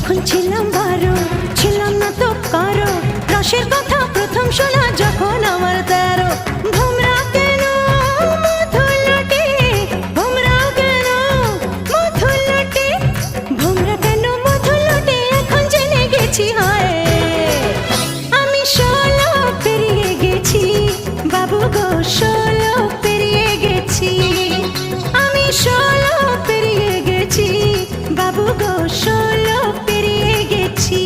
যখন ছিলাম 12 ছিলাম না তো কারো রসের কথা প্রথম শোনা যখন আমার 13 ভোমরা কেন মধুর লটে ভোমরা কেন মধুর লটে ভোমরা কেন মধুর লটে এখন জেনে গেছি হয় আমি 16 পেরিয়ে গেছি বাবু গো 16 পেরিয়ে গেছি আমি 16 পেরিয়ে গেছি বাবু গো 16 পেরিয়ে গেছি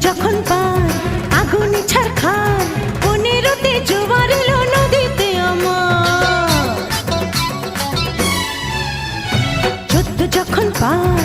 যখন পার আগুনে ছারখার 15তে জোয়ার এলো নদীতে আমার 14 যখন পার